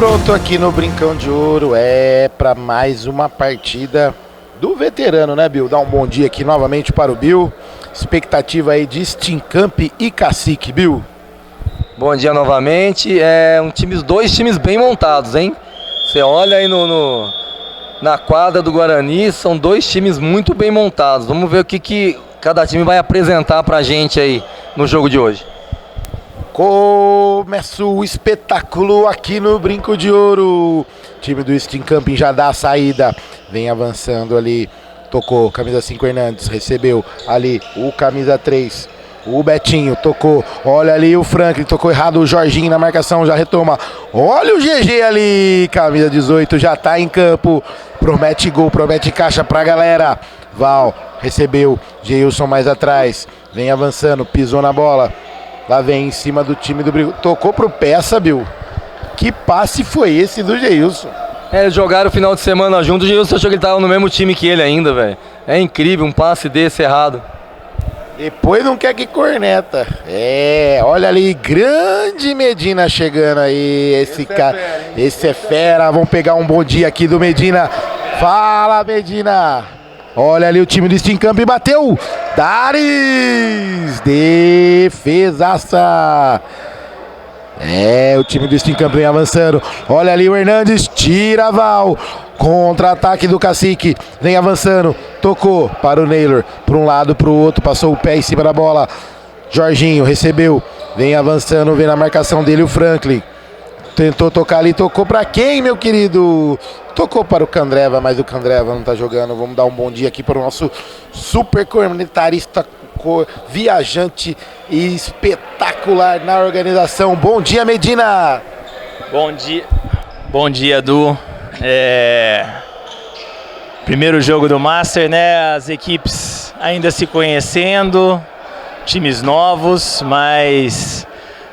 pronto aqui no Brincão de Ouro, para mais uma partida do veterano, né, Bill? Dá um bom dia aqui novamente para o Bill. Expectativa aí de Steamcamp e Cacique, Bill. Bom dia novamente. Dois times bem montados, hein? Você olha aí na quadra do Guarani, são dois times muito bem montados. Vamos ver o que cada time vai apresentar pra gente aí no jogo de hoje. Começa o espetáculo aqui no Brinco de Ouro. O time do Steamcamp já dá a saída. Vem avançando ali. Tocou, camisa 5 Hernandes. Recebeu ali o camisa 3. O Betinho tocou. Olha ali o Franklin. Tocou errado o Jorginho na marcação. Já retoma. Olha o GG ali. Camisa 18 já tá em campo. Promete gol, promete caixa pra galera. Val recebeu. Geilson mais atrás. Vem avançando. Pisou na bola. Lá vem em cima do time do Brigo. Tocou pro Peça, Bill. Que passe foi esse do Geilson? Eles jogaram o final de semana juntos. O Geilson achou que ele tava no mesmo time que ele ainda, velho. É incrível um passe desse errado. Depois não quer que corneta. Olha ali, grande Medina chegando aí. Esse cara, esse é fera. Vamos pegar um bom dia aqui do Medina. Fala, Medina. Olha ali o time do Steamcamp e bateu. Dares! Defesaça! O time do Steamcamp vem avançando. Olha ali o Hernandes, tira Val. Contra-ataque do Cacique. Vem avançando. Tocou para o Naylor. Para um lado, para o outro. Passou o pé em cima da bola. Jorginho recebeu. Vem avançando, vem na marcação dele o Franklin. Tentou tocar ali, tocou para quem, meu querido? Tocou para o Candreva, mas o Candreva não tá jogando. Vamos dar um bom dia aqui para o nosso super cornetarista, viajante e espetacular na organização. Bom dia, Medina! Bom dia, Edu. Primeiro jogo do Master, né? As equipes ainda se conhecendo, times novos, mas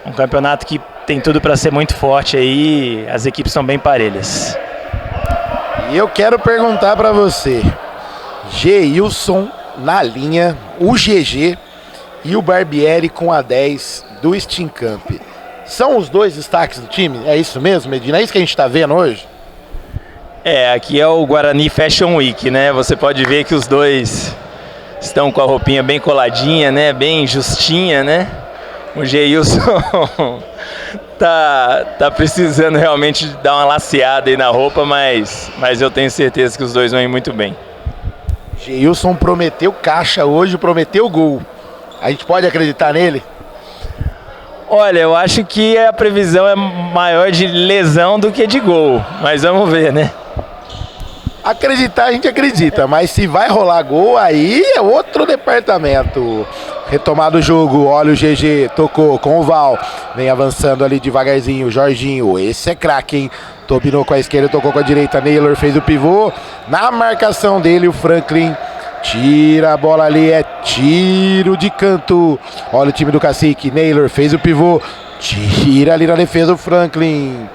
um campeonato que tem tudo para ser muito forte aí. As equipes são bem parelhas. E eu quero perguntar para você, Geilson na linha, o GG e o Barbieri com a 10 do Steamcamp. São os dois destaques do time? É isso mesmo, Medina? É isso que a gente está vendo hoje? Aqui é o Guarani Fashion Week, né? Você pode ver que os dois estão com a roupinha bem coladinha, né? Bem justinha, né? O Geilson tá precisando realmente dar uma laceada aí na roupa, mas eu tenho certeza que os dois vão ir muito bem. Geilson prometeu caixa hoje, prometeu gol. A gente pode acreditar nele? Olha, eu acho que a previsão é maior de lesão do que de gol, mas vamos ver, né? Acreditar a gente acredita, mas se vai rolar gol, aí é outro departamento. Retomado o jogo, olha o GG, tocou com o Val, vem avançando ali devagarzinho, Jorginho, esse é craque, hein? Dominou com a esquerda, tocou com a direita, Naylor fez o pivô, na marcação dele o Franklin, tira a bola ali, é tiro de canto. Olha o time do Cacique, Naylor fez o pivô, tira ali na defesa o Franklin.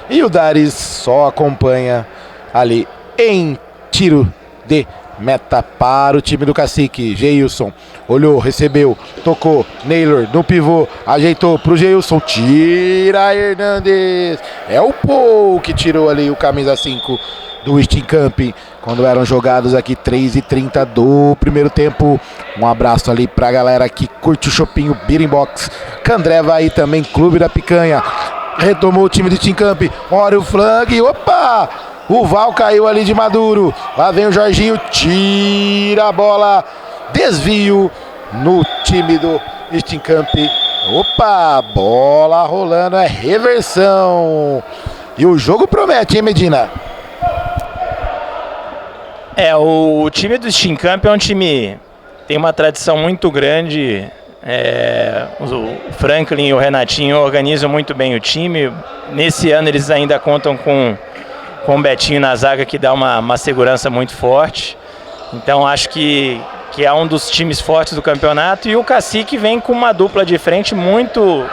E o Dares só acompanha ali em tiro de meta para o time do Cacique. Geilson olhou, recebeu, tocou, Naylor no pivô, ajeitou pro Geilson, tira Hernandes. É o Paul que tirou ali o camisa 5 do Steamcamp quando eram jogados aqui 3h30 do primeiro tempo. Um abraço ali pra galera que curte o Chopinho Beer Box. Candreva aí também, Clube da Picanha. Retomou o time do Steamcamp. Olha o flank, opa! O Val caiu ali de Maduro. Lá vem o Jorginho, tira a bola. Desvio no time do Steamcamp. Opa, bola rolando, é reversão. E o jogo promete, hein, Medina? O time do Steamcamp é um time que tem uma tradição muito grande. O Franklin e o Renatinho organizam muito bem o time. Nesse ano eles ainda contam com o Betinho na zaga, que dá uma segurança muito forte. Então acho que é um dos times fortes do campeonato. E o Cacique vem com uma dupla de frente muito...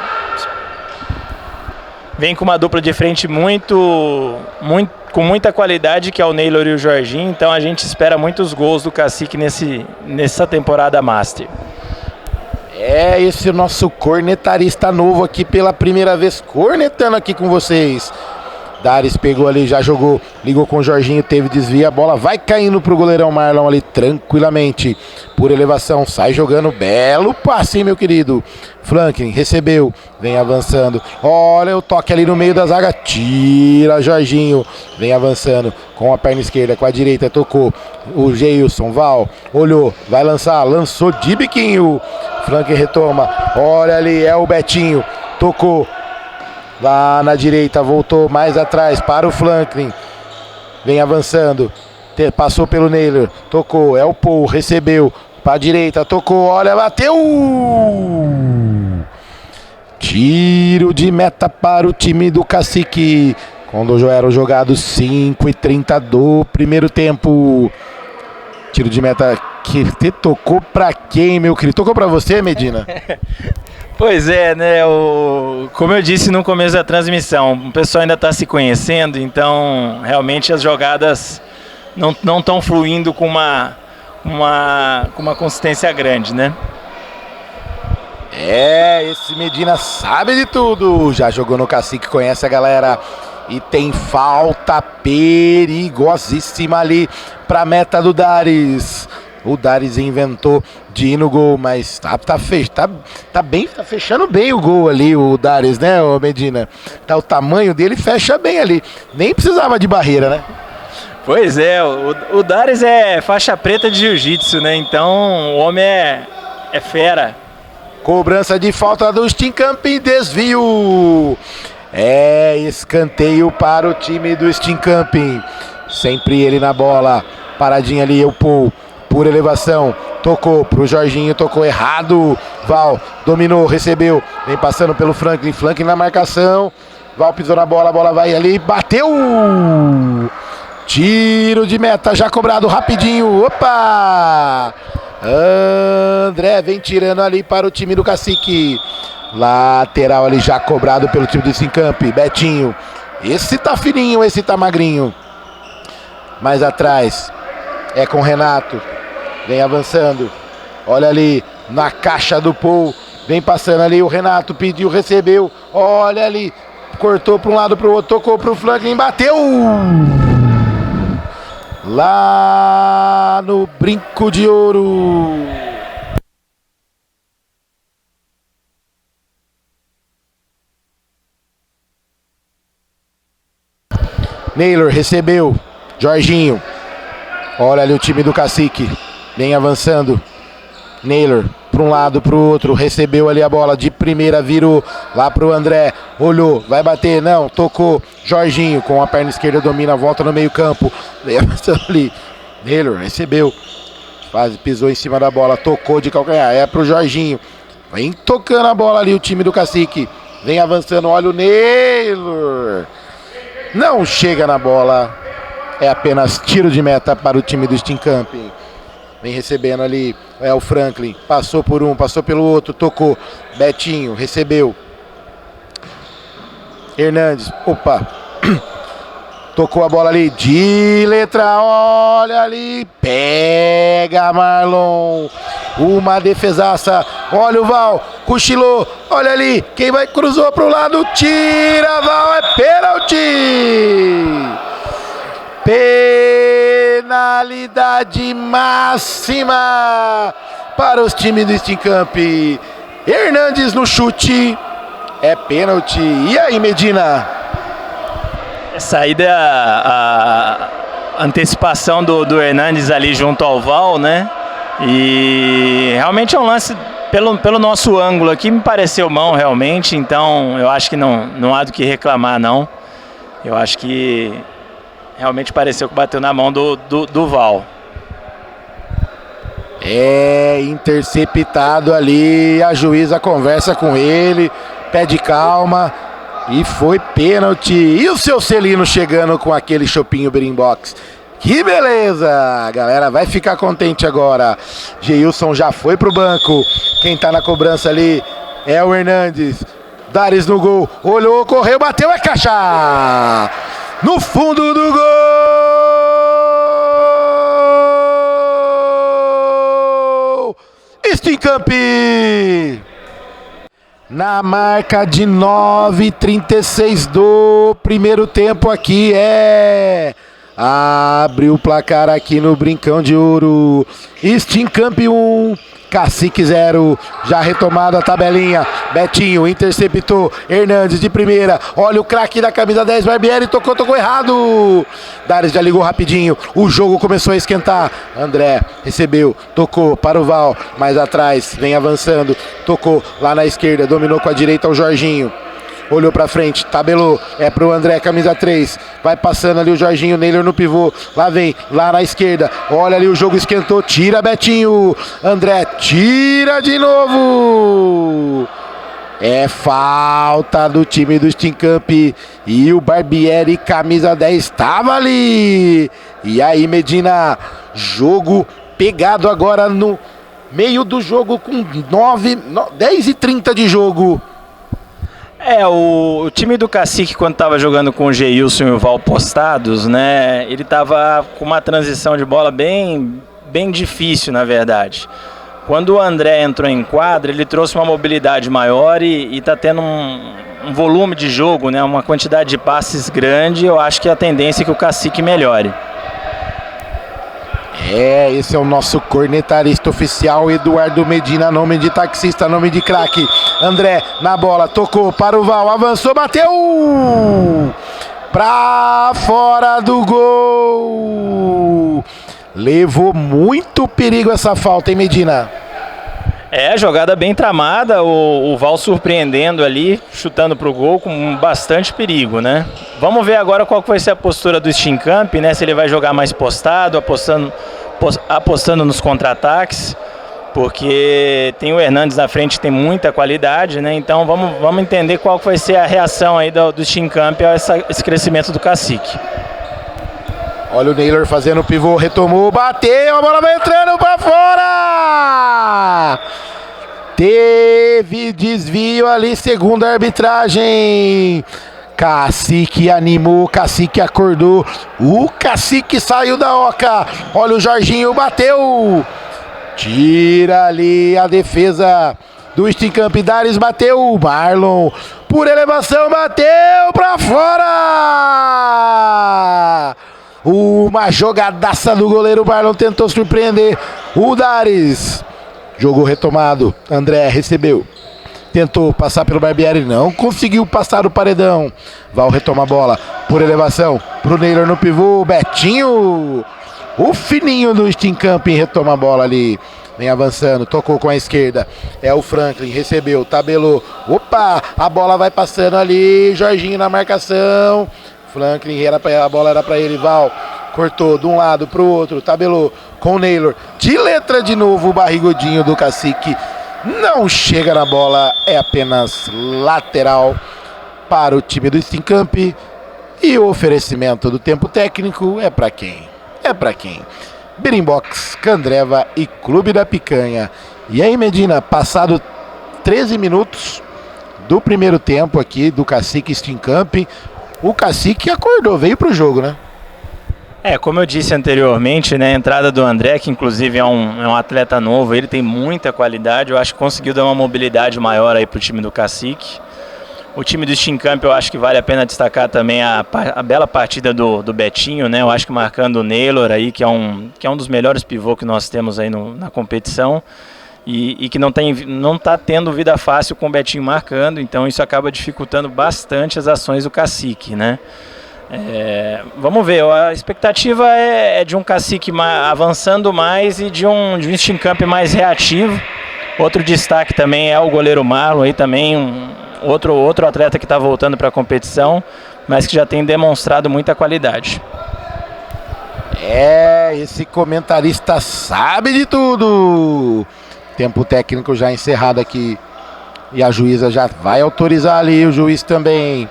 com muita qualidade, que é o Naylor e o Jorginho. Então a gente espera muitos gols do Cacique nessa temporada Master. Esse é o nosso cornetarista novo aqui pela primeira vez, cornetando aqui com vocês. Dares pegou ali, já jogou, ligou com o Jorginho, teve desvio, a bola vai caindo pro goleirão Marlon ali tranquilamente, por elevação, sai jogando, belo passe, hein, meu querido. Franklin recebeu, vem avançando, olha o toque ali no meio da zaga, tira Jorginho, vem avançando com a perna esquerda, com a direita, tocou o Geilson, Val, olhou, vai lançar, lançou de biquinho, Franklin retoma, olha ali, é o Betinho, tocou, lá na direita, voltou mais atrás para o Franklin. Vem avançando. Passou pelo Naylor. Tocou. É o Paul. Recebeu. Para a direita. Tocou. Olha, bateu. Tiro de meta para o time do Cacique. Quando já eram jogados 5:30 do primeiro tempo. Tiro de meta que te tocou para quem, meu querido? Tocou para você, Medina? Pois é, né? Como eu disse no começo da transmissão, o pessoal ainda está se conhecendo, então realmente as jogadas não estão fluindo com uma consistência grande, né? Esse Medina sabe de tudo. Já jogou no Cacique, conhece a galera. E tem falta perigosíssima ali para a meta do Dares. O Dares inventou de ir no gol, mas tá fechando bem o gol ali, o Dares, né, o Medina? Tá, o tamanho dele fecha bem ali. Nem precisava de barreira, né? Pois é, o Dares é faixa preta de jiu-jitsu, né? Então o homem é fera. Cobrança de falta do Steenkamp, desvio. Escanteio para o time do Steenkamp. Sempre ele na bola. Paradinha ali, o Paul. Por elevação, tocou pro Jorginho, tocou errado. Val dominou, recebeu, vem passando pelo Franklin. Franklin na marcação. Val pisou na bola, a bola vai ali, bateu. Tiro de meta já cobrado rapidinho. Opa! André vem tirando ali para o time do Cacique. Lateral ali já cobrado pelo time do Steenkamp. Betinho. Esse tá fininho, esse tá magrinho. Mais atrás é com Renato. Vem avançando. Olha ali na caixa do Paul. Vem passando ali o Renato. Pediu, recebeu. Olha ali. Cortou para um lado, para o outro. Tocou para o Franklin. Bateu. Lá no brinco de ouro. Naylor recebeu. Jorginho. Olha ali o time do Cacique. Vem avançando. Naylor para um lado, para o outro. Recebeu ali a bola de primeira. Virou lá para o André. Olhou. Vai bater. Não. Tocou. Jorginho com a perna esquerda domina. Volta no meio campo. Vem avançando ali. Naylor recebeu. Quase pisou em cima da bola. Tocou de calcanhar. É para o Jorginho. Vem tocando a bola ali o time do Cacique. Vem avançando. Olha o Naylor. Não chega na bola. É apenas tiro de meta para o time do Steenkamp. Vem recebendo ali. É o Franklin. Passou por um, passou pelo outro. Tocou. Betinho recebeu. Hernandes. Opa. Tocou a bola ali. De letra. Olha ali. Pega Marlon. Uma defesaça. Olha o Val. Cochilou. Olha ali. Quem vai cruzou para o lado. Tira Val. É pênalti. Penalidade máxima para os times do Steenkamp. Hernandes no chute. É pênalti. E aí, Medina? Saída a antecipação do Hernandes ali junto ao Val, né? E realmente é um lance pelo nosso ângulo aqui, me pareceu mão realmente, então eu acho que não há do que reclamar, não. Eu acho que realmente pareceu que bateu na mão do Val. É interceptado ali, a juíza conversa com ele, pede calma e foi pênalti. E o seu Celino chegando com aquele chopinho Berimbox. Que beleza! A galera vai ficar contente agora. Geilson já foi pro banco. Quem tá na cobrança ali é o Hernandes. Dares no gol, olhou, correu, bateu, é caixa! No fundo do gol! Steenkamp! Na marca de 9:36 do primeiro tempo aqui abre o placar aqui no Brincão de Ouro. Steamcamp 1, Cacique 0. Já retomada a tabelinha. Betinho interceptou. Hernandes de primeira. Olha o craque da camisa 10. Barbieri tocou errado. Dares já ligou rapidinho. O jogo começou a esquentar. André recebeu. Tocou para o Val. Mais atrás. Vem avançando. Tocou lá na esquerda. Dominou com a direita o Jorginho. Olhou pra frente, tabelou, é pro André, camisa 3, vai passando ali o Jorginho, Neylor no pivô, lá vem, lá na esquerda, olha ali o jogo esquentou, tira Betinho, André, tira de novo, é falta do time do Steamcamp, e o Barbieri, camisa 10, estava ali, e aí Medina, jogo pegado agora no meio do jogo com 10:30 de jogo. O time do Cacique, quando estava jogando com o Geilson e o Val postados, né, ele estava com uma transição de bola bem difícil, na verdade. Quando o André entrou em quadra, ele trouxe uma mobilidade maior e está tendo um volume de jogo, né, uma quantidade de passes grande. Eu acho que a tendência é que o Cacique melhore. Esse é o nosso cornetarista oficial, Eduardo Medina, nome de taxista, nome de craque. André na bola, tocou para o Val, avançou, bateu pra fora do gol. Levou muito perigo essa falta, hein, Medina? Jogada bem tramada, o Val surpreendendo ali, chutando pro gol com bastante perigo, né? Vamos ver agora qual vai ser a postura do Steamcamp, né? Se ele vai jogar mais postado, apostando nos contra-ataques, porque tem o Hernandes na frente que tem muita qualidade, né? Então vamos entender qual vai ser a reação aí do Steamcamp a esse crescimento do Cacique. Olha o Neylor fazendo o pivô, retomou, bateu, a bola vai entrando pra fora! Teve desvio ali, segundo a arbitragem. Cacique animou, Cacique acordou, o Cacique saiu da oca. Olha o Jorginho, bateu! Tira ali a defesa do Steamcamp, Dares bateu, Marlon por elevação, bateu pra fora! Uma jogadaça do goleiro, Marlon tentou surpreender o Dares. Jogo retomado, André recebeu. Tentou passar pelo Barbieri, não conseguiu passar o paredão. Val retoma a bola por elevação pro Neylor no pivô, Betinho. O fininho do Steamcamp retoma a bola ali. Vem avançando, tocou com a esquerda. É o Franklin, recebeu, tabelou. Opa, a bola vai passando ali. Jorginho na marcação. Franklin, a bola era para ele, Val. Cortou de um lado pro outro, tabelou com o Neylor. De letra de novo o barrigudinho do Cacique. Não chega na bola, é apenas lateral para o time do Steamcamp. E o oferecimento do tempo técnico é para quem? É para quem? Berimbox, Candreva e Clube da Picanha. E aí, Medina, passado 13 minutos do primeiro tempo aqui do Cacique Steamcamp, o Cacique acordou, veio pro jogo, né? Como eu disse anteriormente, né, a entrada do André, que inclusive é um atleta novo, ele tem muita qualidade, eu acho que conseguiu dar uma mobilidade maior aí pro time do Cacique. O time do Steamcamp eu acho que vale a pena destacar também a bela partida do Betinho, né? Eu acho que marcando o Neylor aí, que é um dos melhores pivôs que nós temos aí na competição. E que não está tendo vida fácil com o Betinho marcando, então isso acaba dificultando bastante as ações do Cacique, né? Vamos ver, a expectativa é de um Cacique avançando mais e de um Steamcamp mais reativo. Outro destaque também é o goleiro Marlon, aí também outro atleta que está voltando para a competição, mas que já tem demonstrado muita qualidade. Esse comentarista sabe de tudo. Tempo técnico já encerrado aqui. E a juíza já vai autorizar ali, o juiz também.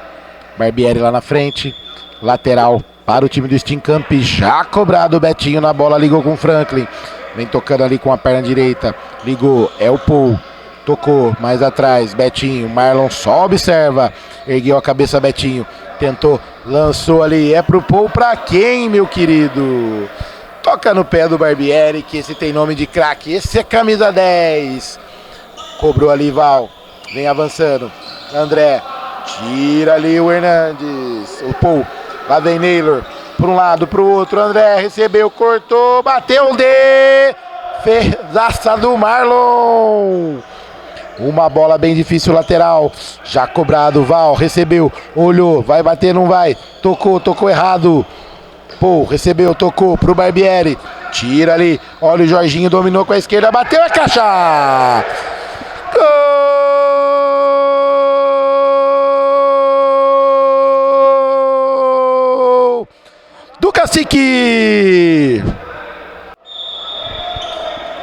Barbieri lá na frente. Lateral para o time do Steamcamp. Já cobrado o Betinho na bola, ligou com o Franklin. Vem tocando ali com a perna direita. Ligou, é o Paul. Tocou mais atrás, Betinho. Marlon só observa. Ergueu a cabeça, Betinho. Tentou, lançou ali. É pro Paul, pra quem, meu querido? Toca no pé do Barbieri, que esse tem nome de craque. Esse é camisa 10. Cobrou ali, Val. vem avançando. André, tira ali o Hernandes. O Paul, lá vem Naylor. Para um lado, para o outro. André recebeu, cortou, bateu defesaça do Marlon. Uma bola bem difícil, lateral. Já cobrado, Val, recebeu, olhou, vai bater, não vai. Tocou errado. Pô, recebeu, tocou pro Barbieri. Tira ali, olha o Jorginho, dominou com a esquerda, bateu, é caixa! Gol do Cacique!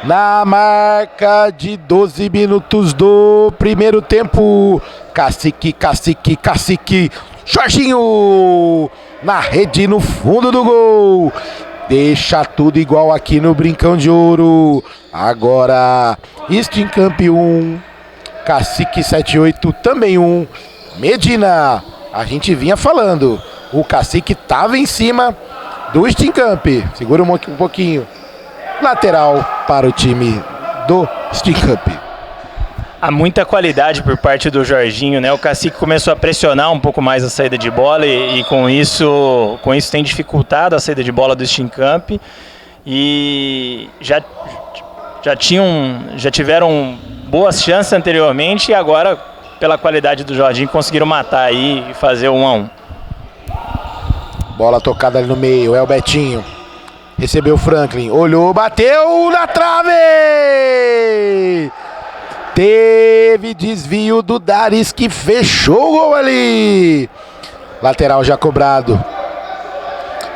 Na marca de 12 minutos do primeiro tempo, Cacique, Jorginho na rede, no fundo do gol, deixa tudo igual aqui no Brincão de Ouro. Agora, Steamcamp 1, Cacique 78 também 1, Medina, a gente vinha falando, o Cacique estava em cima do Steamcamp, segura um pouquinho. Lateral para o time do Steamcamp. Há muita qualidade por parte do Jorginho, né? O Cacique começou a pressionar um pouco mais a saída de bola e com isso tem dificultado a saída de bola do Steamcamp. E já tiveram boas chances anteriormente e agora, pela qualidade do Jorginho, conseguiram matar aí e fazer o 1-1. Bola tocada ali no meio, é o Betinho. Recebeu o Franklin, olhou, bateu na trave! Teve desvio do Daris que fechou o gol ali. Lateral já cobrado.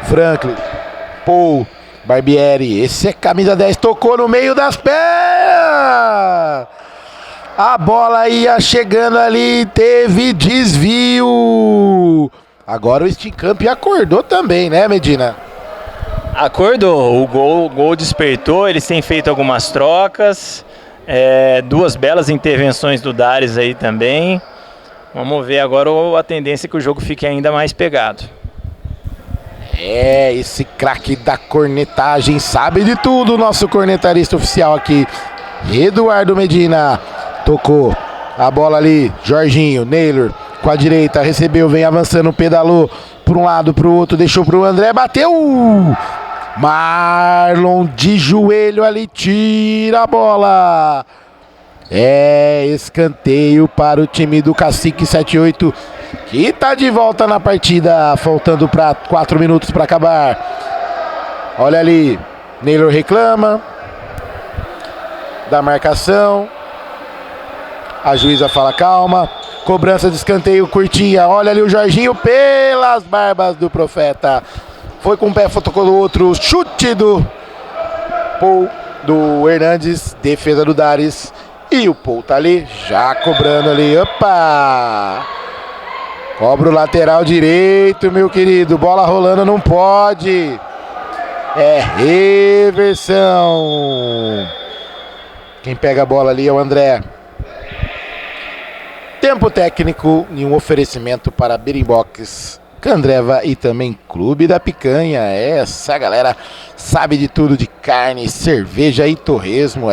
Franklin, Paul, Barbieri, esse é camisa 10, tocou no meio das pernas. A bola ia chegando ali, teve desvio. Agora o Steamcamp acordou também, né, Medina? Acordou, o gol despertou, eles têm feito algumas trocas, duas belas intervenções do Daris aí também. Vamos ver agora a tendência é que o jogo fique ainda mais pegado. Esse craque da cornetagem sabe de tudo, nosso cornetarista oficial aqui, Eduardo Medina. Tocou a bola ali, Jorginho, Naylor com a direita, recebeu, vem avançando, pedalou para um lado, para o outro, deixou para o André, bateu! Marlon de joelho ali, tira a bola. Escanteio para o time do Cacique 78, que tá de volta na partida, faltando para 4 minutos para acabar. Olha ali, Naylor reclama da marcação. A juíza fala calma. Cobrança de escanteio curtinha. Olha ali o Jorginho pelas barbas do Profeta. Foi com um pé, tocou do outro. Chute do Paul, do Hernandes. Defesa do Daris. E o Paul tá ali, já cobrando ali. Opa! Cobra o lateral direito, meu querido. Bola rolando, não pode. É reversão. Quem pega a bola ali é o André. Tempo técnico e um oferecimento para Berimbox, Candreva e também Clube da Picanha. Essa galera sabe de tudo de carne, cerveja e torresmo.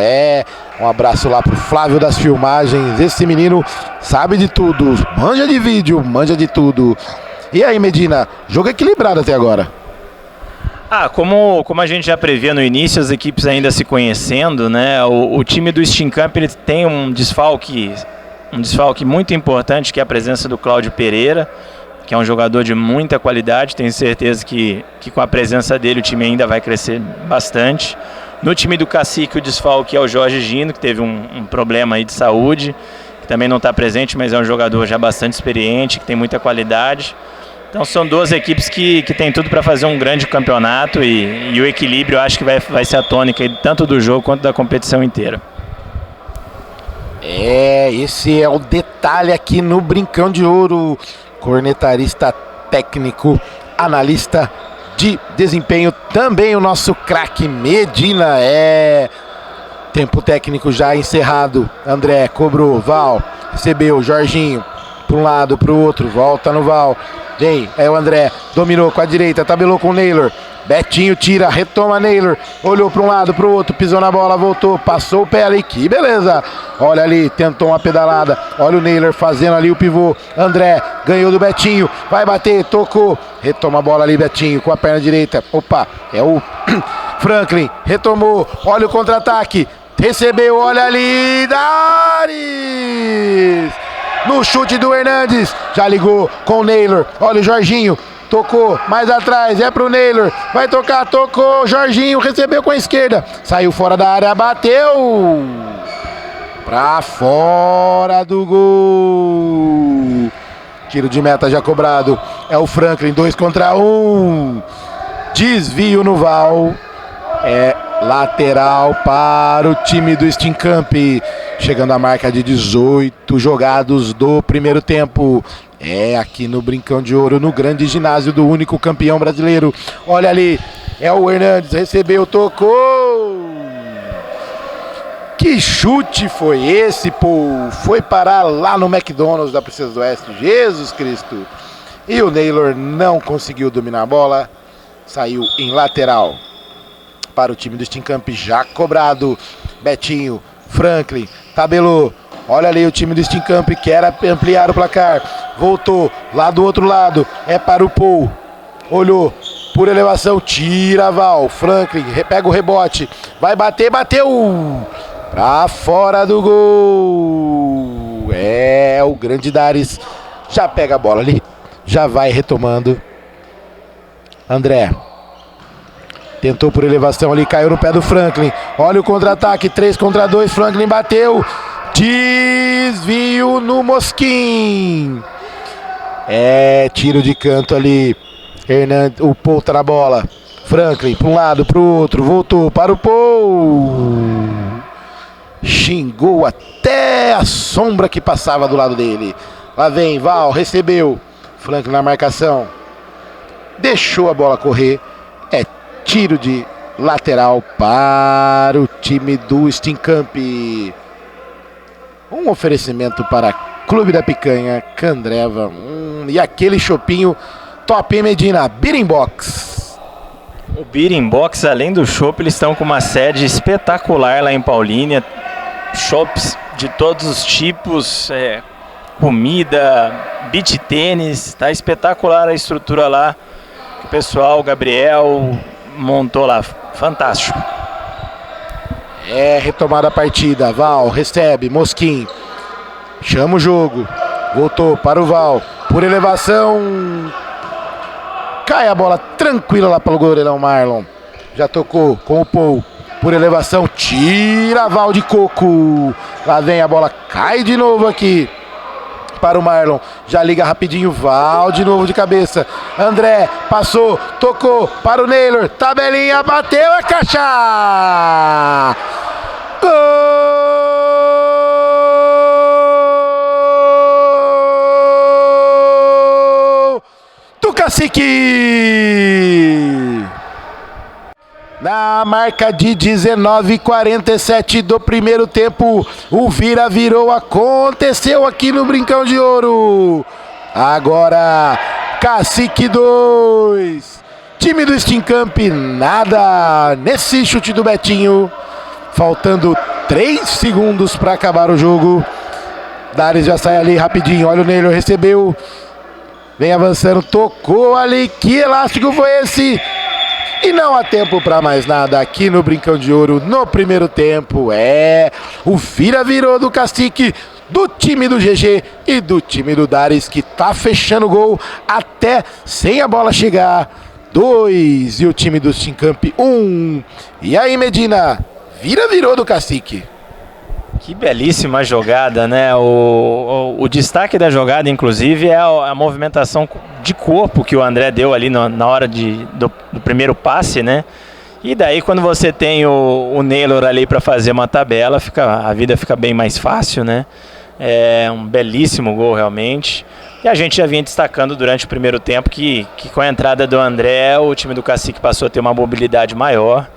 Um abraço lá pro Flávio das filmagens. Esse menino sabe de tudo, manja de vídeo, manja de tudo. E aí, Medina, jogo equilibrado até agora. Como a gente já previa no início, as equipes ainda se conhecendo, né? O time do Steamcamp ele tem um desfalque muito importante, que é a presença do Cláudio Pereira, que é um jogador de muita qualidade. Tenho certeza que com a presença dele o time ainda vai crescer bastante. No time do Cacique o desfalque é o Jorge Gino, que teve um problema aí de saúde, que também não está presente, mas é um jogador já bastante experiente, que tem muita qualidade. Então são duas equipes que têm tudo para fazer um grande campeonato e o equilíbrio eu acho que vai ser a tônica aí, tanto do jogo quanto da competição inteira. Esse é o detalhe aqui no Brincão de Ouro. Cornetarista técnico, analista de desempenho, também o nosso craque Medina. Tempo técnico já encerrado. André cobrou, Val recebeu, Jorginho para um lado, para o outro, volta no Val. Vem, é o André, dominou com a direita, tabelou com o Naylor. Betinho tira, retoma Naylor, olhou para um lado, para o outro, pisou na bola, voltou, passou o pé ali, que beleza. Olha ali, tentou uma pedalada, olha o Naylor fazendo ali o pivô. André ganhou do Betinho, vai bater, tocou, retoma a bola ali, Betinho com a perna direita. Opa, é o Franklin, retomou, olha o contra-ataque, recebeu, olha ali, Dares! No chute do Hernandes, já ligou com o Naylor, olha o Jorginho, tocou, mais atrás, é pro Naylor, vai tocar, tocou, Jorginho recebeu com a esquerda, saiu fora da área, bateu pra fora do gol. Tiro de meta já cobrado, é o Franklin, 2 contra 1, desvio no Val, é lateral para o time do Steenkamp, chegando à marca de 18 jogados do primeiro tempo. É aqui no Brincão de Ouro, no grande ginásio do único campeão brasileiro. Olha ali, é o Hernandes, recebeu, tocou. Que chute foi esse, pô? Foi parar lá no McDonald's da Princesa do Oeste, Jesus Cristo. E o Naylor não conseguiu dominar a bola, saiu em lateral para o time do Steenkamp, já cobrado. Betinho, Franklin, tabelou. Olha ali o time do Steenkamp, quer ampliar o placar. Voltou, lá do outro lado, é para o Paul. Olhou, por elevação, tira Val. Franklin, pega o rebote, vai bater, bateu! Pra fora do gol. É, o grande Dares já pega a bola ali, já vai retomando. André tentou por elevação ali, caiu no pé do Franklin. Olha o contra-ataque, 3 contra 2, Franklin bateu. Desvio no Mosquim. É, tiro de canto ali. Hernandes, o Paul tá na bola. Franklin, para um lado, para o outro, voltou para o Paul. Xingou até a sombra que passava do lado dele. Lá vem, Val, recebeu. Franklin na marcação. Deixou a bola correr. É tiro de lateral para o time do Steenkamp. Um oferecimento para Clube da Picanha, Candreva. E aquele chopinho top, hein, Medina? Beating Box. O Beating Box, além do chopp, eles estão com uma sede espetacular lá em Paulínia. Shops de todos os tipos, comida, beach tênis. Tá espetacular a estrutura lá. O pessoal, o Gabriel, montou lá. Fantástico. É retomada a partida. Val recebe, Mosquim chama o jogo, voltou para o Val, por elevação, cai a bola tranquila lá pelo goleirão Marlon, já tocou com o Paul, por elevação, tira a Val de coco, lá vem a bola, cai de novo aqui para o Marlon, já liga rapidinho, Val de novo de cabeça, André passou, tocou para o Naylor, tabelinha, bateu a caixa, gol do Cacique! Na marca de 19:47 do primeiro tempo, o virou, aconteceu aqui no Brincão de Ouro. Agora, Cacique 2, time do Steenkamp nada nesse chute do Betinho. Faltando 3 segundos para acabar o jogo. Dares já sai ali rapidinho, olha o Naylor, recebeu. Vem avançando, tocou ali, que elástico foi esse? E não há tempo para mais nada aqui no Brincão de Ouro no primeiro tempo. É o virou do Cacique, do time do GG e do time do Dares, que tá fechando o gol até sem a bola chegar. 2 e o time do Steenkamp 1. E aí, Medina, virou do Cacique. Que belíssima jogada, né? O destaque da jogada, inclusive, é a movimentação de corpo que o André deu ali na hora do primeiro passe, né? E daí, quando você tem o Naylor ali para fazer uma tabela, a vida fica bem mais fácil, né? É um belíssimo gol, realmente. E a gente já vinha destacando durante o primeiro tempo que com a entrada do André, o time do Cacique passou a ter uma mobilidade maior.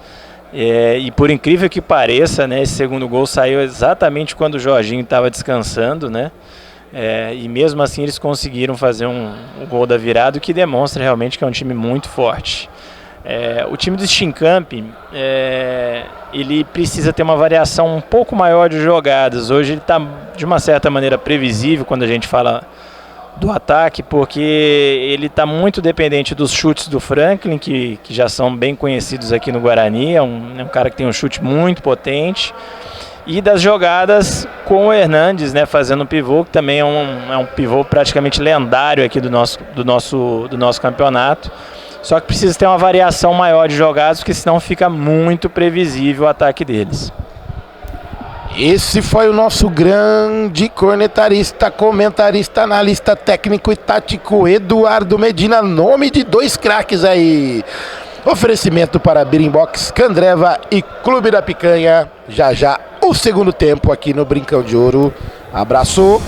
E por incrível que pareça, né, esse segundo gol saiu exatamente quando o Jorginho estava descansando, né? E mesmo assim eles conseguiram fazer um gol da virada, o que demonstra realmente que é um time muito forte. O time do Schincamp, ele precisa ter uma variação um pouco maior de jogadas. Hoje ele está de uma certa maneira previsível quando a gente fala do ataque, porque ele está muito dependente dos chutes do Franklin, que já são bem conhecidos aqui no Guarani. É um cara que tem um chute muito potente. E das jogadas com o Hernandes, né, fazendo pivô, que também é um pivô praticamente lendário aqui do nosso campeonato. Só que precisa ter uma variação maior de jogadas, porque senão fica muito previsível o ataque deles. Esse foi o nosso grande cornetarista, comentarista, analista técnico e tático Eduardo Medina, nome de 2 craques aí. Oferecimento para Birimbox, Candreva e Clube da Picanha. Já já o segundo tempo aqui no Brincão de Ouro. Abraço.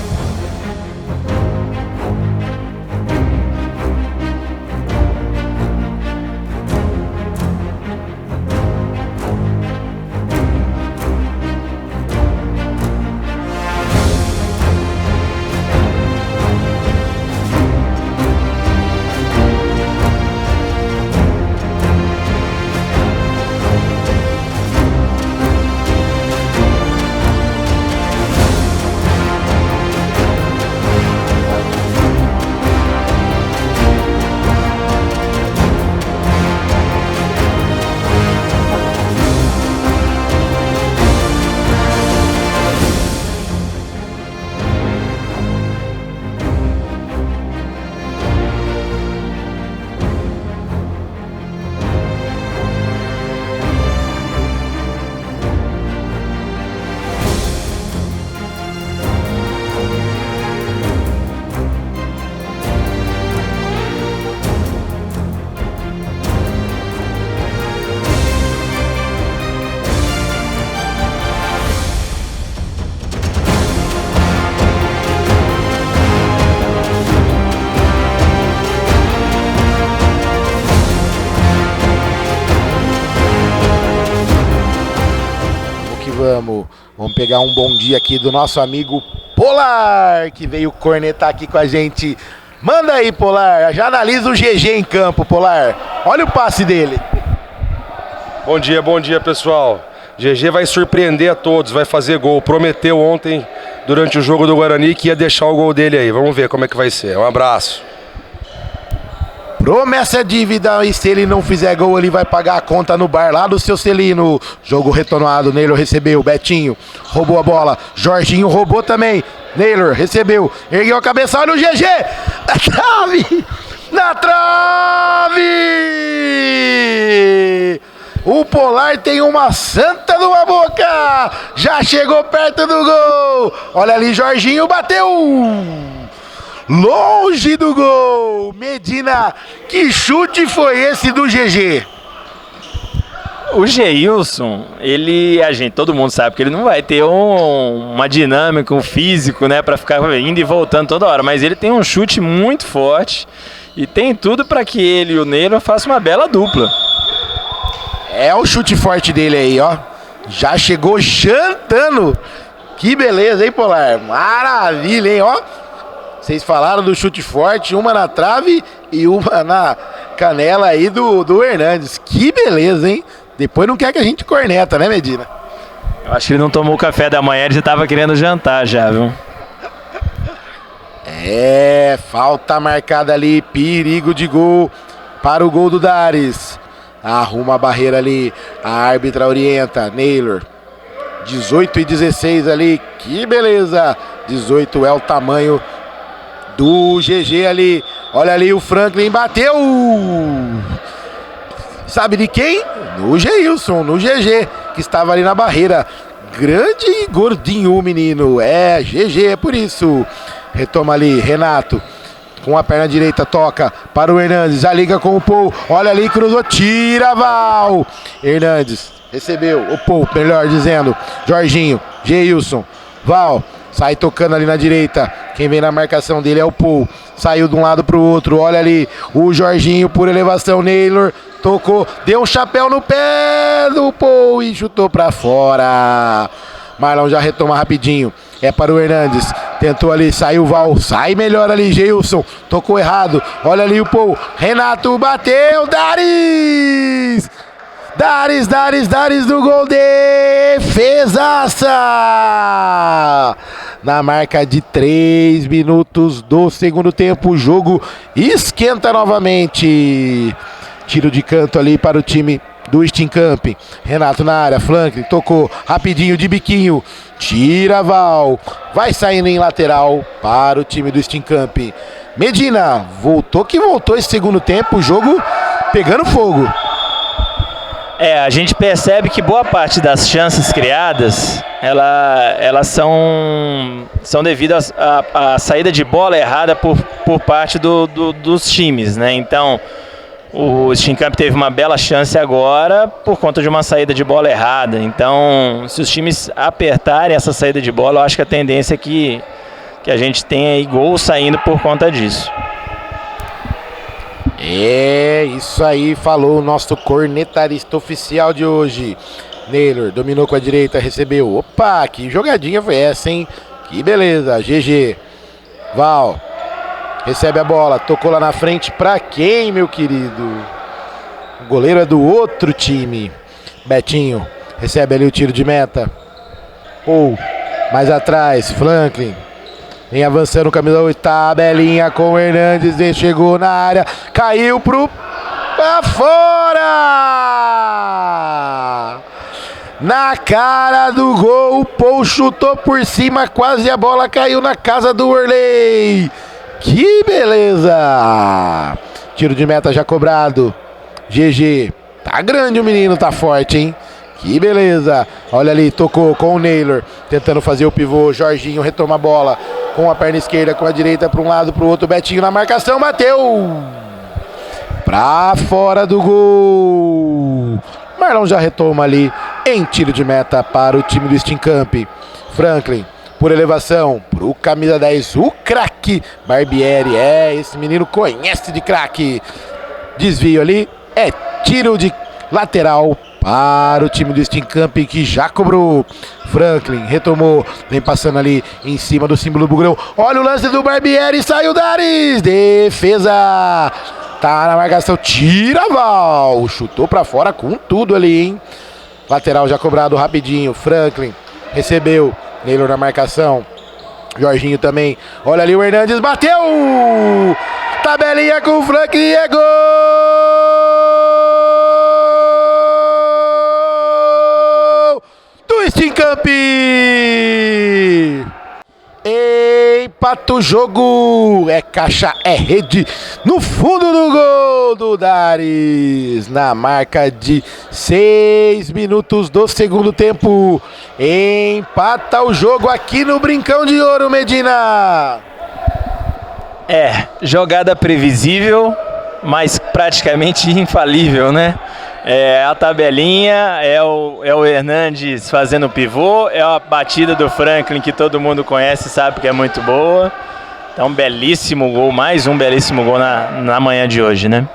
Vamos pegar um bom dia aqui do nosso amigo Polar, que veio cornetar aqui com a gente. Manda aí, Polar, já analisa o GG em campo, Polar. Olha o passe dele. Bom dia, pessoal. GG vai surpreender a todos, vai fazer gol. Prometeu ontem, durante o jogo do Guarani, que ia deixar o gol dele aí. Vamos ver como é que vai ser. Um abraço. Promessa é dívida, e se ele não fizer gol, ele vai pagar a conta no bar lá do seu Celino. Jogo retornado, Neylor recebeu, Betinho roubou a bola, Jorginho roubou também, Neylor recebeu, ergueu a cabeça, olha o GG, na trave, na trave! O Polar tem uma santa numa boca, já chegou perto do gol, olha ali, Jorginho bateu! Longe do gol, Medina, que chute foi esse do GG? O Geilson, todo mundo sabe que ele não vai ter uma dinâmica, um físico, né, para ficar indo e voltando toda hora, mas ele tem um chute muito forte e tem tudo para que ele e o Neylor façam uma bela dupla. É o chute forte dele aí, ó, já chegou jantando, que beleza, hein, Polar? Maravilha, hein, ó. Vocês falaram do chute forte, uma na trave e uma na canela aí do Hernandes. Que beleza, hein? Depois não quer que a gente corneta, né, Medina? Eu acho que ele não tomou o café da manhã, ele já estava querendo jantar já, viu? Falta marcada ali, perigo de gol para o gol do Dares. Arruma a barreira ali, a árbitra orienta, Neylor. 18 e 16 ali, que beleza. 18 é o tamanho do GG ali, olha ali o Franklin bateu, sabe de quem? No Geilson, no GG, que estava ali na barreira, grande e gordinho o menino, GG, é por isso. Retoma ali, Renato, com a perna direita, toca para o Hernandes, já liga com o Paul, olha ali, cruzou, tira, Val, Hernandes, recebeu, o Paul, melhor dizendo, Jorginho, Geilson, Val, sai tocando ali na direita. Quem vem na marcação dele é o Paul. Saiu de um lado para o outro. Olha ali o Jorginho por elevação. Neylor tocou. Deu um chapéu no pé do Paul e chutou para fora. Marlon já retoma rapidinho. É para o Hernandes. Tentou ali, saiu o Val. Sai melhor ali, Geilson. Tocou errado. Olha ali o Paul. Renato bateu. Daris! Daris do gol. Defesaça! Na marca de 3 minutos do segundo tempo, o jogo esquenta novamente. Tiro de canto ali para o time do Steenkamp. Renato na área, Franklin tocou rapidinho de biquinho. Tira Val. Vai saindo em lateral para o time do Steenkamp. Medina voltou esse segundo tempo, o jogo pegando fogo. A gente percebe que boa parte das chances criadas, elas são devido à saída de bola errada por parte dos times, né? Então, o Steenkamp teve uma bela chance agora por conta de uma saída de bola errada. Então, se os times apertarem essa saída de bola, eu acho que a tendência é que a gente tenha aí gol saindo por conta disso. É, isso aí falou o nosso cornetarista oficial de hoje. Naylor dominou com a direita, recebeu. Opa, que jogadinha foi essa, hein? Que beleza, GG. Val recebe a bola, tocou lá na frente pra quem, meu querido? O goleiro é do outro time. Betinho recebe ali o tiro de meta. Paul, mais atrás, Franklin. Vem avançando, camisa 8, tabelinha com o Hernandes, ele chegou na área, caiu pra fora! Na cara do gol, o Paul chutou por cima, quase a bola caiu na casa do Worley. Que beleza! Tiro de meta já cobrado. GG, tá grande o menino, tá forte, hein? Que beleza! Olha ali, tocou com o Naylor, tentando fazer o pivô, Jorginho retoma a bola. Com a perna esquerda, com a direita para um lado, para o outro. Betinho na marcação, bateu! Pra fora do gol! Marlon já retoma ali em tiro de meta para o time do Steenkamp. Franklin, por elevação, pro camisa 10, o craque Barbieri. Esse menino conhece de craque. Desvio ali, tiro de lateral para o time do Steenkamp, que já cobrou. Franklin retomou, vem passando ali em cima do símbolo do Bugrão. Olha o lance do Barbieri, saiu Daris, defesa, tá na marcação, tira Val, chutou pra fora com tudo ali, hein? Lateral já cobrado rapidinho, Franklin recebeu, Naylor na marcação, Jorginho também, olha ali o Hernandes, bateu, tabelinha com o Franklin, é gol! Steenkamp! Empata o jogo, é caixa, é rede, no fundo do gol do Daris, na marca de 6 minutos do segundo tempo, empata o jogo aqui no Brincão de Ouro, Medina. Jogada previsível, mas praticamente infalível, né? A tabelinha, é o Hernandes fazendo o pivô, é a batida do Franklin que todo mundo conhece e sabe que é muito boa. Então, belíssimo gol, mais um belíssimo gol na manhã de hoje, né?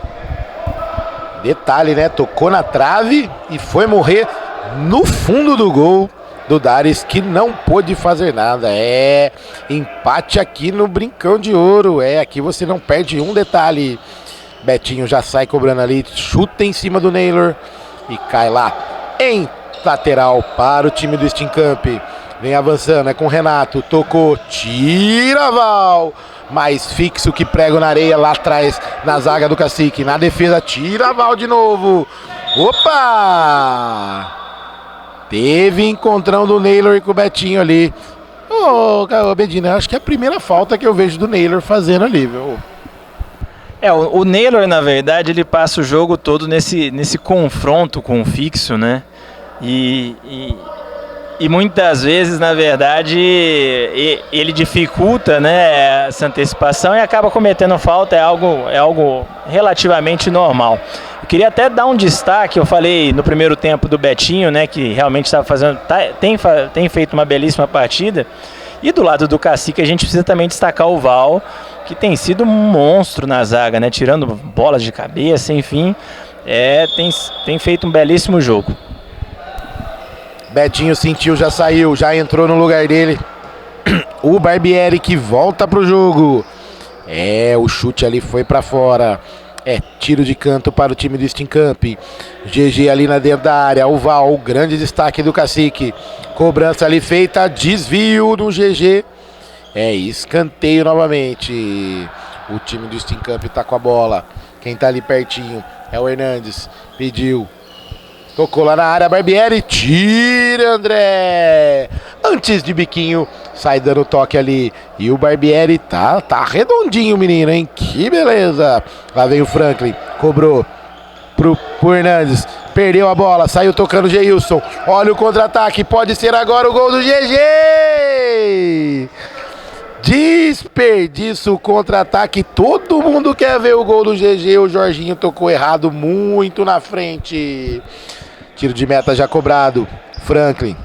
Detalhe, né? Tocou na trave e foi morrer no fundo do gol do Daris, que não pôde fazer nada. Empate aqui no Brincão de Ouro. Aqui você não perde um detalhe. Betinho já sai cobrando ali, chuta em cima do Naylor e cai lá em lateral para o time do Steenkamp. Vem avançando, com o Renato, tocou, tira Val, mais fixo que prego na areia lá atrás na zaga do Cacique. Na defesa, tira Val de novo. Opa! Teve encontrão do Naylor e com o Betinho ali. Ô, Bedina, acho que é a primeira falta que eu vejo do Naylor fazendo ali, viu? O Naylor, na verdade, ele passa o jogo todo nesse confronto com o fixo, né? E muitas vezes, na verdade, ele dificulta, né, essa antecipação e acaba cometendo falta, é algo relativamente normal. Eu queria até dar um destaque, eu falei no primeiro tempo do Betinho, né, que realmente estava tem feito uma belíssima partida. E do lado do Cacique a gente precisa também destacar o Val, que tem sido um monstro na zaga, né? Tirando bolas de cabeça, enfim, tem feito um belíssimo jogo. Betinho sentiu, já saiu, já entrou no lugar dele o Barbieri que volta pro jogo. O chute ali foi pra fora. Tiro de canto para o time do Steenkamp. GG ali na dentro da área. O Val, o grande destaque do Cacique. Cobrança ali feita, desvio do GG. Escanteio novamente. O time do Steenkamp tá com a bola. Quem tá ali pertinho é o Hernandes. Pediu. Tocou lá na área, Barbieri. Tira, André. Antes de biquinho, sai dando toque ali. E o Barbieri tá redondinho, menino, hein? Que beleza. Lá vem o Franklin. Cobrou pro Hernandes. Perdeu a bola, saiu tocando o Geilson. Olha o contra-ataque. Pode ser agora o gol do GG. Desperdício o contra-ataque. Todo mundo quer ver o gol do GG. O Jorginho tocou errado, muito na frente. Tiro de meta já cobrado. Franklin,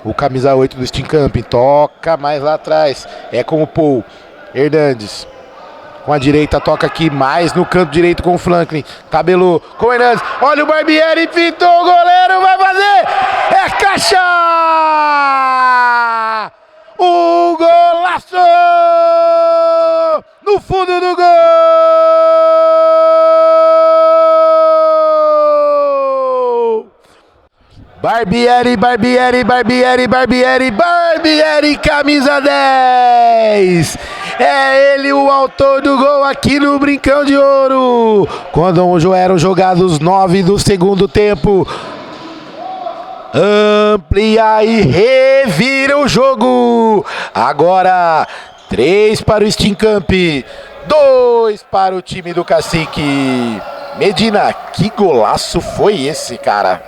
o camisa 8 do Steenkamp, toca mais lá atrás. Com o Paul. Hernandes, com a direita, toca aqui mais no canto direito com o Franklin. Tabelou com o Hernandes. Olha o Barbieri, pintou o goleiro, vai fazer. Caixa! O golaço! No fundo do gol! Barbieri, camisa 10. Ele o autor do gol aqui no Brincão de Ouro. Quando eram jogados 9 do segundo tempo. Amplia e revira o jogo. Agora 3 para o Steenkamp, 2 para o time do Cacique. Medina, que golaço foi esse, cara?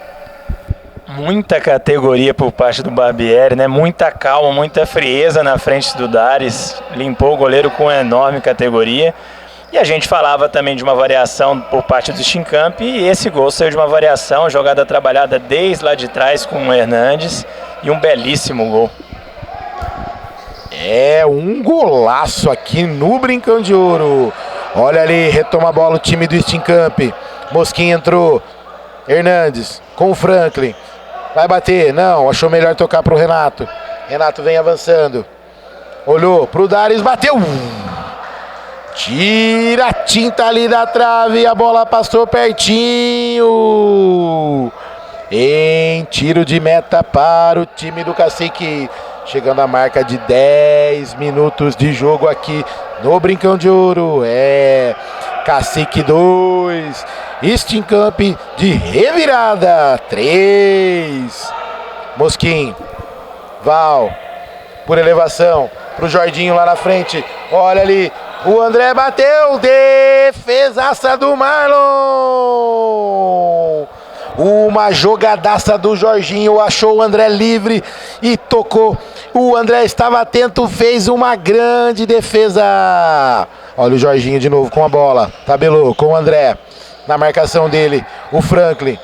Muita categoria por parte do Barbieri, né? Muita calma, muita frieza na frente do Dares. Limpou o goleiro com enorme categoria. E a gente falava também de uma variação por parte do Steenkamp. E esse gol saiu de uma variação, jogada trabalhada desde lá de trás com o Hernandes. E um belíssimo gol. Um golaço aqui no Brincão de Ouro. Olha ali, retoma a bola o time do Steenkamp. Mosquinha entrou. Hernandes com o Franklin. Vai bater, não, achou melhor tocar pro Renato. Renato vem avançando. Olhou pro Dares, bateu. Tira a tinta ali da trave, a bola passou pertinho. Em tiro de meta para o time do Cacique. Chegando a marca de 10 minutos de jogo aqui no Brincão de Ouro. Cacique 2, Steenkamp de revirada 3. Mosquinho, Val, por elevação, pro Jorginho lá na frente. Olha ali, o André bateu, defesaça do Marlon. Uma jogadaça do Jorginho, achou o André livre e tocou. O André estava atento, fez uma grande defesa. Olha o Jorginho de novo com a bola. Tabelou com o André. Na marcação dele, o Franklin.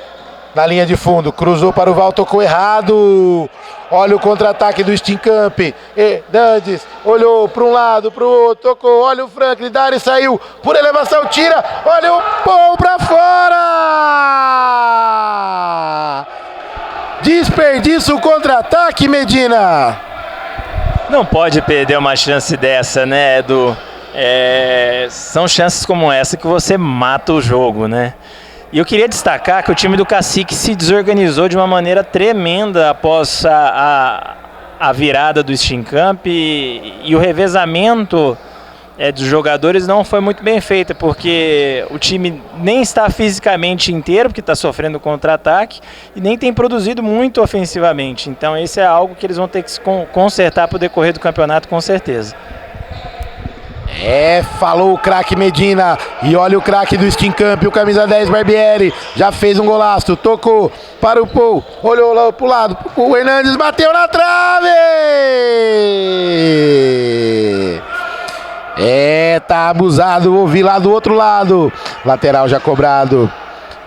Na linha de fundo, cruzou para o Val, tocou errado. Olha o contra-ataque do Steenkamp. Hernandes olhou para um lado, para o outro, tocou. Olha o Franklin, Dari saiu por elevação, tira. Olha o Paul para fora. Desperdício o contra-ataque, Medina. Não pode perder uma chance dessa, né, Edu? São chances como essa que você mata o jogo, né? E eu queria destacar que o time do Cacique se desorganizou de uma maneira tremenda após a virada do Steenkamp e o revezamento dos jogadores não foi muito bem feito, porque o time nem está fisicamente inteiro, porque está sofrendo contra-ataque, e nem tem produzido muito ofensivamente. Então esse é algo que eles vão ter que consertar para o decorrer do campeonato, com certeza. Falou o craque Medina. E olha o craque do Steenkamp, o camisa 10 Barbieri. Já fez um golaço, tocou para o Paul. Olhou lá pro lado, o Hernandes bateu na trave. Tá abusado, ouvi lá do outro lado. Lateral já cobrado.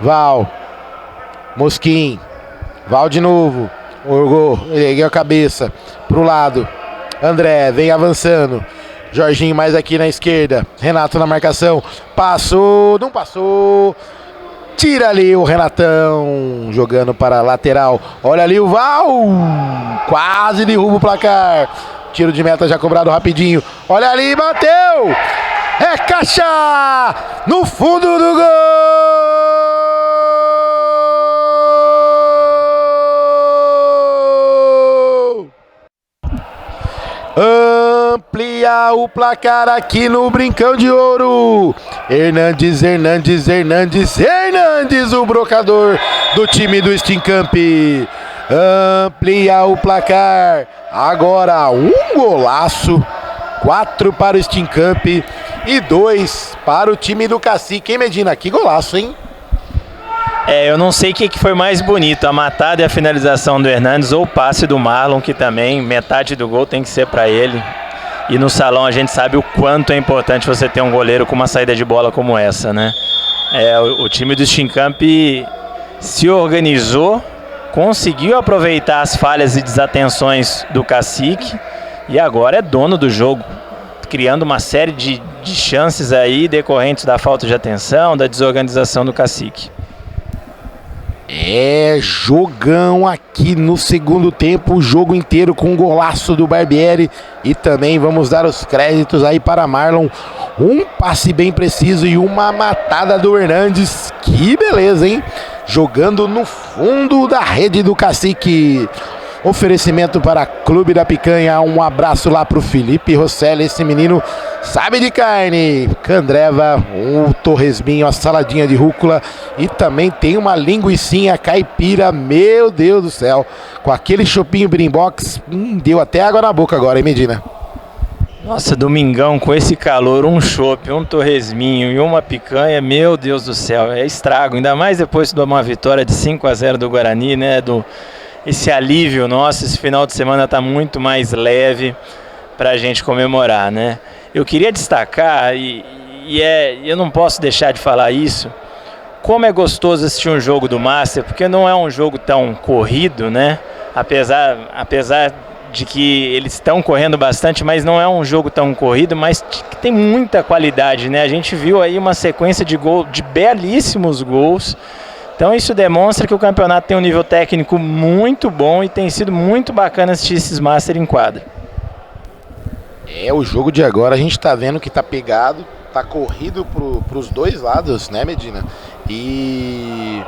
Val, Mosquim, Val de novo. Orgou, ergueu a cabeça pro lado. André vem avançando. Jorginho mais aqui na esquerda. Renato na marcação. Passou, não passou. Tira ali o Renatão. Jogando para a lateral. Olha ali o Val. Quase derruba o placar. tiro de meta já cobrado rapidinho. Olha ali, bateu! É caixa! No fundo do gol! Amplia o placar aqui no Brincão de Ouro. Hernandes, o brocador do time do Steamcamp. Amplia o placar. Agora um golaço. 4 para o Steamcamp e 2 para o time do Cacique. Hein, Medina? Que golaço, hein? Eu não sei o que foi mais bonito, a matada e a finalização do Hernandes ou o passe do Marlon, que também metade do gol tem que ser para ele. E no salão a gente sabe o quanto é importante você ter um goleiro com uma saída de bola como essa, né? O time do Steamcamp se organizou, conseguiu aproveitar as falhas e desatenções do Cacique e agora é dono do jogo, criando uma série de chances aí decorrentes da falta de atenção, da desorganização do Cacique. Jogão aqui no segundo tempo, o jogo inteiro com um golaço do Barbieri. E também vamos dar os créditos aí para Marlon. Um passe bem preciso e uma matada do Hernandes. Que beleza, hein? Jogando no fundo da rede do Cacique. Oferecimento para Clube da Picanha. Um abraço lá pro Felipe Rosselli. Esse menino sabe de carne. Candreva, um torresminho, a saladinha de rúcula. E também tem uma linguicinha caipira. Meu Deus do céu. Com aquele chopinho Brimbox. Deu até água na boca agora, hein, Medina? Nossa, domingão com esse calor, um chopp, um torresminho e uma picanha, meu Deus do céu, é estrago. Ainda mais depois de uma vitória de 5-0 do Guarani, né? Esse alívio nosso, esse final de semana está muito mais leve para a gente comemorar, né? Eu queria destacar, eu não posso deixar de falar isso, como é gostoso assistir um jogo do Master, porque não é um jogo tão corrido, né? Apesar de que eles estão correndo bastante, mas não é um jogo tão corrido, mas que tem muita qualidade, né? A gente viu aí uma sequência de belíssimos gols. Então isso demonstra que o campeonato tem um nível técnico muito bom e tem sido muito bacana assistir esses Master em quadra. O jogo de agora a gente tá vendo que tá pegado, tá corrido pros dois lados, né, Medina? E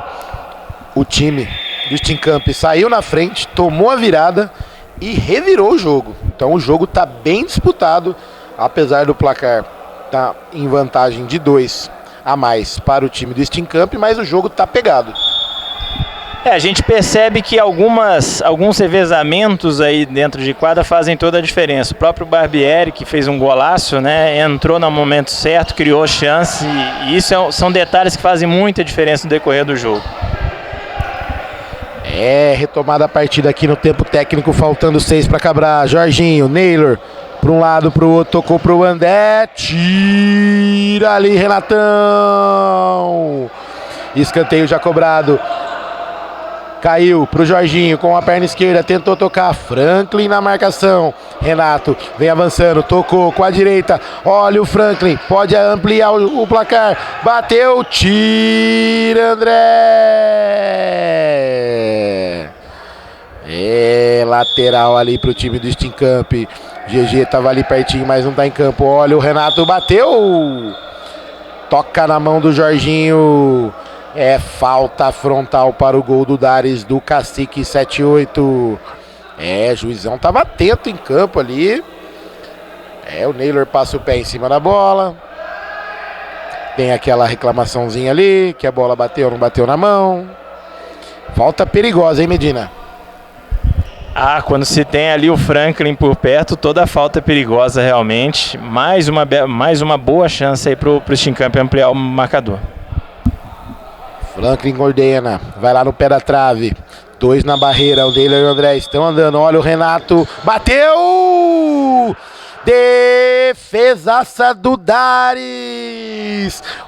o time do Steamcamp saiu na frente, tomou a virada e revirou o jogo. Então o jogo tá bem disputado, apesar do placar tá em vantagem de 2 a mais para o time do Steamcamp, mas o jogo tá pegado. A gente percebe que alguns revezamentos aí dentro de quadra fazem toda a diferença. O próprio Barbieri, que fez um golaço, né, entrou no momento certo, criou chance, e isso são detalhes que fazem muita diferença no decorrer do jogo. Retomada a partida aqui no tempo técnico, faltando 6 para acabar. Jorginho, Naylor, para um lado, para o outro, tocou para o André, tira ali, Renatão. Escanteio já cobrado. Caiu pro Jorginho com a perna esquerda, tentou tocar, Franklin na marcação. Renato vem avançando, tocou com a direita, olha o Franklin, pode ampliar o placar, bateu, tira, André. Lateral ali pro time do Steamcamp. GG tava ali pertinho, mas não tá em campo. Olha o Renato, bateu, toca na mão do Jorginho. Falta frontal para o gol do Dares do Cacique 7-8. Juizão tava atento em campo ali. O Naylor passa o pé em cima da bola. Tem aquela reclamaçãozinha ali, que a bola bateu ou não bateu na mão. Falta perigosa, hein, Medina? Quando se tem ali o Franklin por perto, toda falta é perigosa realmente. Mais uma boa chance aí pro Steamcamp ampliar o marcador. Franklin ordena, vai lá no pé da trave, 2 na barreira, o Naylor e o André estão andando, olha o Renato, bateu! Defesaça do Dares,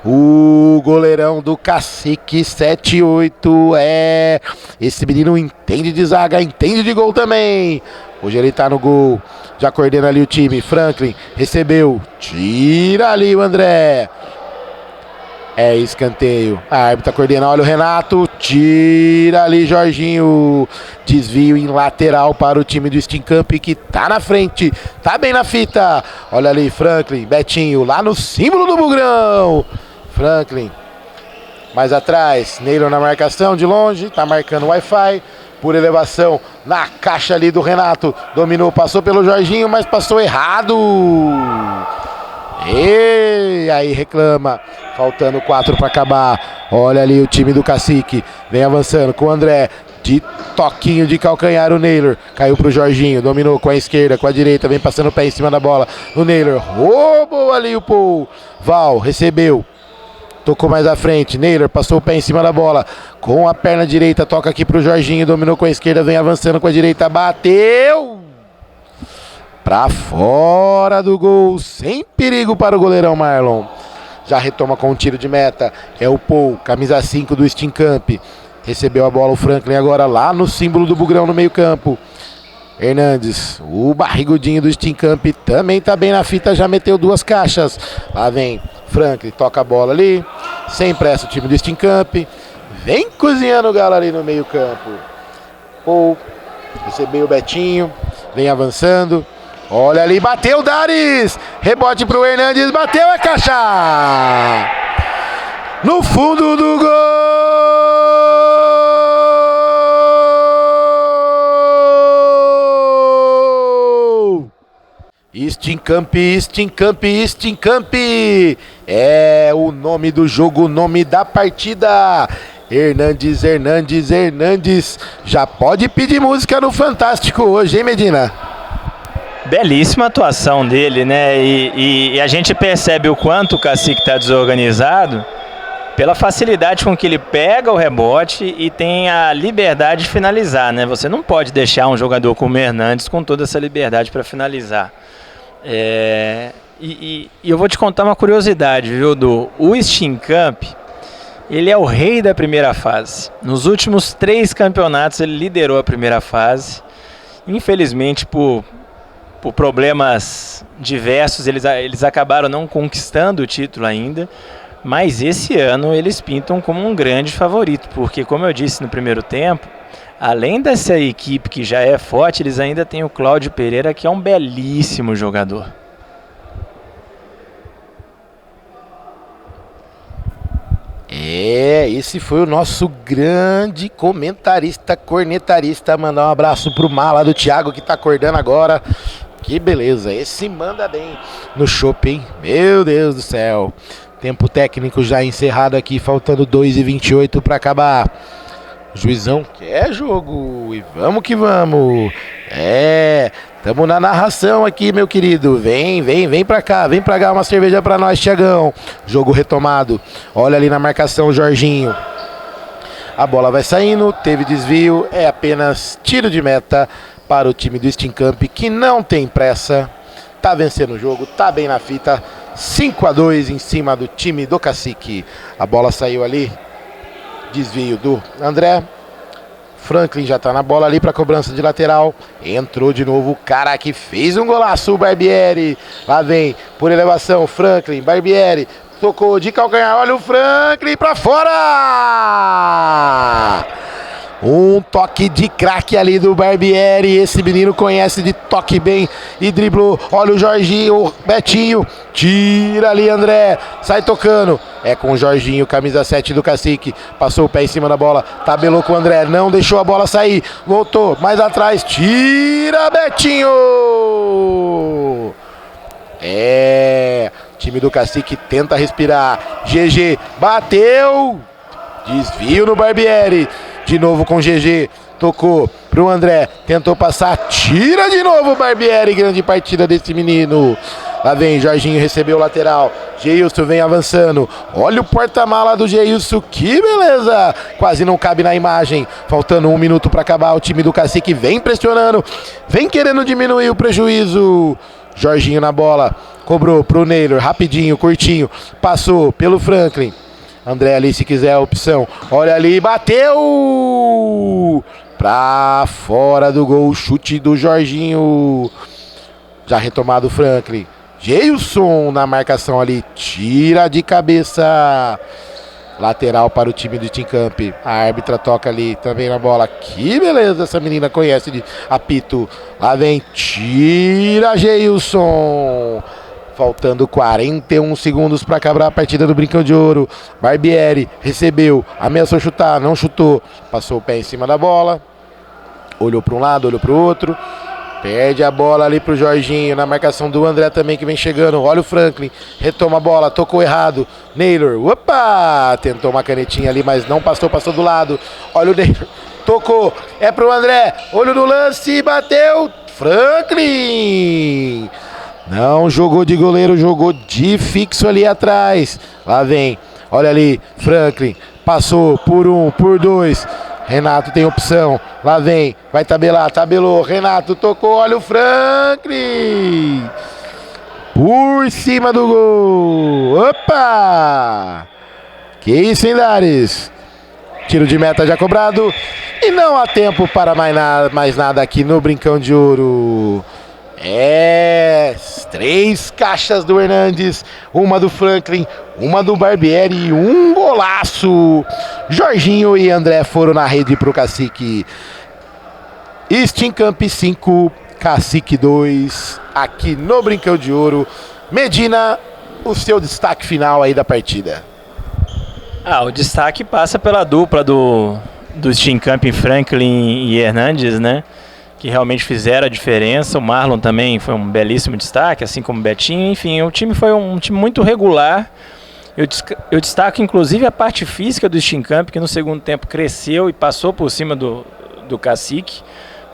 o goleirão do Cacique 7-8, esse menino entende de zaga, entende de gol também, hoje ele tá no gol, já coordena ali o time, Franklin recebeu, tira ali o André. É escanteio. A árbitra coordena, olha o Renato. Tira ali Jorginho. Desvio em lateral para o time do Steenkamp, que tá na frente. Tá bem na fita. Olha ali Franklin, Betinho, lá no símbolo do Bugrão. Franklin. Mais atrás, Neylor na marcação de longe. Tá marcando o Wi-Fi. Por elevação, na caixa ali do Renato. Dominou, passou pelo Jorginho, mas passou errado. E aí reclama. Faltando 4 para acabar. Olha ali o time do Cacique. Vem avançando com o André. De toquinho de calcanhar o Neylor. Caiu pro Jorginho. Dominou com a esquerda, com a direita. Vem passando o pé em cima da bola. O Neylor roubou ali o Paul. Val recebeu. Tocou mais à frente, Neylor passou o pé em cima da bola, com a perna direita, toca aqui pro Jorginho, dominou com a esquerda, vem avançando com a direita, bateu! Pra fora do gol, sem perigo para o goleirão Marlon. Já retoma com um tiro de meta, é o Paul, camisa 5 do Steenkamp. Recebeu a bola o Franklin agora lá no símbolo do Bugrão no meio campo. Hernandes, o barrigudinho do Steenkamp também tá bem na fita, já meteu 2 caixas. Lá vem Franklin, toca a bola ali, sem pressa o time do Steenkamp. Vem cozinhando o galo ali no meio campo. Paul, recebeu o Betinho, vem avançando. Olha ali, bateu o Dares. Rebote pro Hernandes, bateu a caixa. No fundo do gol. Steenkamp, Steenkamp, Steenkamp. É o nome do jogo, o nome da partida. Hernandes, Hernandes, Hernandes. Já pode pedir música no Fantástico hoje, hein, Medina? Belíssima atuação dele, né? E a gente percebe o quanto o Cacique está desorganizado pela facilidade com que ele pega o rebote e tem a liberdade de finalizar, né? Você não pode deixar um jogador como o Hernandes com toda essa liberdade para finalizar. E eu vou te contar uma curiosidade, viu, Du? O Steenkamp, ele é o rei da primeira fase. Nos últimos 3 campeonatos ele liderou a primeira fase. Infelizmente, por problemas diversos, eles acabaram não conquistando o título ainda. Mas esse ano eles pintam como um grande favorito, porque, como eu disse no primeiro tempo, além dessa equipe que já é forte, eles ainda têm o Cláudio Pereira, que é um belíssimo jogador. Esse foi o nosso grande comentarista, cornetarista. Mandar um abraço pro Mala do Thiago, que tá acordando agora. Que beleza, esse manda bem no chopp, hein? Meu Deus do céu. Tempo técnico já encerrado aqui, faltando 2:28 para acabar. O juizão quer jogo e vamos que vamos. Tamo na narração aqui, meu querido. Vem pra cá, vem pra cá uma cerveja pra nós, Thiagão. Jogo retomado. Olha ali na marcação o Jorginho. A bola vai saindo, teve desvio, é apenas tiro de meta para o time do Steenkamp, que não tem pressa. Tá vencendo o jogo, tá bem na fita. 5-2 em cima do time do Cacique. A bola saiu ali. Desvio do André. Franklin já tá na bola ali para cobrança de lateral. Entrou de novo o cara que fez um golaço, o Barbieri. Lá vem, por elevação, Franklin, Barbieri. Tocou de calcanhar, olha o Franklin para fora! Um toque de craque ali do Barbieri. Esse menino conhece de toque bem e driblou. Olha o Jorginho, o Betinho. Tira ali, André. Sai tocando. É com o Jorginho, camisa 7 do Cacique. Passou o pé em cima da bola. Tabelou com o André. Não deixou a bola sair. Voltou mais atrás. Tira, Betinho. Time do Cacique tenta respirar. GG bateu. Desvio no Barbieri. De novo com o GG, tocou pro André, tentou passar, tira de novo o Barbieri, grande partida desse menino. Lá vem, Jorginho recebeu o lateral, Geilson vem avançando, olha o porta-mala do Geilson, que beleza, quase não cabe na imagem, faltando 1 minuto para acabar, o time do Cacique vem pressionando, vem querendo diminuir o prejuízo. Jorginho na bola, cobrou pro Neylor, rapidinho, curtinho, passou pelo Franklin. André ali, se quiser a opção. Olha ali, bateu! Pra fora do gol, chute do Jorginho. Já retomado o Franklin. Geilson na marcação ali, tira de cabeça. Lateral para o time do Team Camp. A árbitra toca ali também na bola. Que beleza, essa menina conhece de apito. Lá vem, tira Geilson. Faltando 41 segundos para acabar a partida do Brincão de Ouro. Barbieri recebeu, ameaçou chutar, não chutou. Passou o pé em cima da bola. Olhou para um lado, olhou para o outro. Perde a bola ali pro Jorginho, na marcação do André também que vem chegando. Olha o Franklin, retoma a bola, tocou errado. Naylor, opa! Tentou uma canetinha ali, mas não passou, passou do lado. Olha o Naylor, tocou, é pro André. Olho no lance, bateu. Franklin! Não jogou de goleiro, jogou de fixo ali atrás. Lá vem, olha ali, Franklin. Passou por um, por dois. Renato tem opção, lá vem, vai tabelar, tabelou, Renato tocou, olha o Franklin, por cima do gol, opa, que isso, hein, Dares, tiro de meta já cobrado, e não há tempo para mais nada aqui no Brincão de Ouro. 3 caixas do Hernandes, uma do Franklin, uma do Barbieri, um golaço. Jorginho e André foram na rede pro Cacique. Steamcamp 5, Cacique 2, aqui no Brincão de Ouro. Medina, o seu destaque final aí da partida. O destaque passa pela dupla do Steamcamp, Franklin e Hernandes, né? Que realmente fizeram a diferença. O Marlon também foi um belíssimo destaque, assim como o Betinho. Enfim, o time foi um time muito regular. Eu destaco inclusive a parte física do Steamcamp, que no segundo tempo cresceu e passou por cima do Cacique.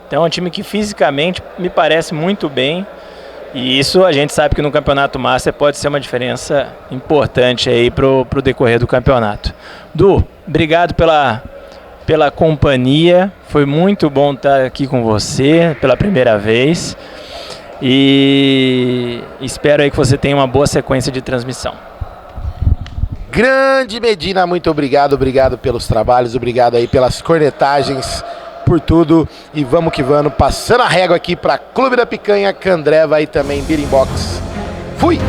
Então é um time que fisicamente me parece muito bem. E isso a gente sabe que no Campeonato Master pode ser uma diferença importante aí pro decorrer do campeonato. Du, obrigado pela companhia, foi muito bom estar aqui com você pela primeira vez e espero aí que você tenha uma boa sequência de transmissão. Grande Medina, muito obrigado pelos trabalhos, obrigado aí pelas cornetagens, por tudo, e vamos que vamos, passando a régua aqui para Clube da Picanha, Candreva e também Beating Box. Fui!